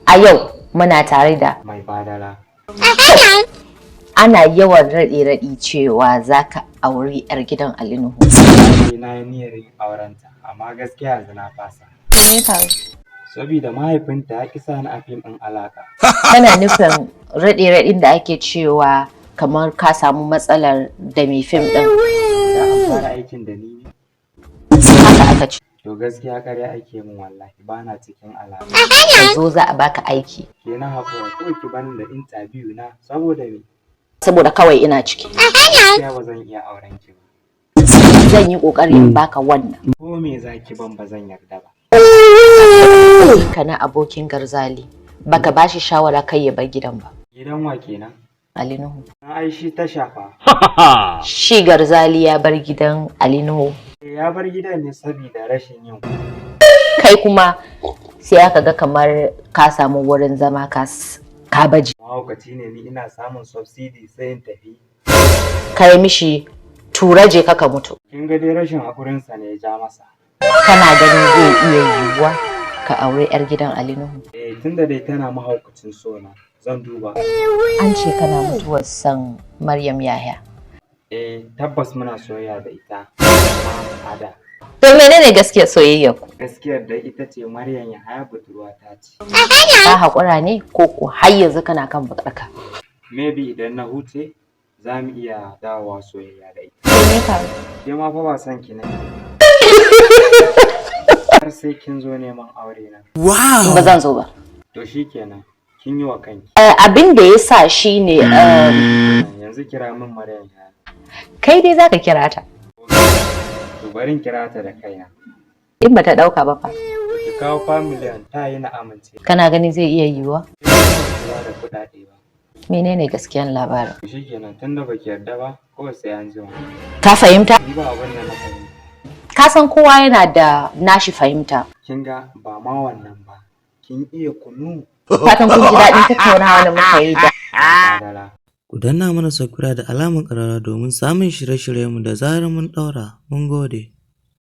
A yau muna tare da Mai Badala. ana yawan raɗe-raɗi cewa za ka auri 'yar gidan Ali Nuhu. Na yi niyyar yin aurenta, amma gaskiya yanzu na fasa. Me faru? Saboda mahaifinta ya ƙi sani a fim ɗin alaƙa. Kana nufin raɗe-raɗin da ake cewa kamar ka samu matsalar da mai fim ɗin. Ya an fara aikin da ni ne? Haka aka ce. To gaskiya ƙarya ake min wallahi, ba na cikin alaƙa. Ka zo za a baka aiki. Ke na haƙura kawai ki bani da interview na saboda me? Saboda kawai ina ciki. Gaskiya ba zan iya auren ki ba. Zan yi ƙoƙari in baka wannan. Ko me za ki ban ba zan yarda ba. Ka na abokin Garzali. Baka bashi shawara kai ya bar gidan ba. Gidan wa kenan? Ali Nuhu. Na ai shi ta shafa. Shi Garzali ya bar gidan Ali Nuhu. Ya bar gidan ne saboda rashin yin kuɗi. Kai kuma sai aka ga kamar ka samu wurin zama ka baji. Mahaukaci ne ni, ina samun subsidy sai in tafi. Kai mishi turaje kaka mutu. Kin ga dai rashin haƙurinsa ne ya ja masa. Kana ganin zai iya yiwuwa ka aure 'yar gidan Ali Nuhu? Tunda dai tana mahaukacin sona zan duba. An ce kana mutuwar san Maryam Yahya. Tabbas muna soyayya da ita. Ada. To menene gaskiyar soyayyar ku? Gaskiyar da ita ce Maryam Yahya budurwa ta ce. Ka haƙura ne ko ko har yanzu kana kan buƙarka? Maybe idan na huce za mu iya dawowa soyayya da ita. Me faru? Ke ma fa ba son ki ne. Har sai kin zo neman aure na. Wow! Ba zan zo ba. To shikenan, kin yi wa kanki. Abin da ya sa shi ne Yanzu kira min Maryam Yahya. kai dai zaka kira ta. To bari in kira ta da kaina. In ba ta ɗauka ba fa. Ki kawo familiyan ta yi na amince. Kana ganin zai iya yiwuwa? Ba da kuɗaɗe ba. Menene gaskiyan labarin? Shikenan, tunda baki yarda ba, kawai sai an jima. Ka fahimta? Ni ba abin da na fahimta. Ka san kowa yana da nashi fahimta. Kin ga ba ma wannan ba. Kin iya kunu. Fatan kun ji daɗin tattaunawa da muka yi da. Badala. Ku danna mana subscribe da alamar ƙararra domin samun shirye-shiryenmu da zarar mun ɗaura. Mun gode.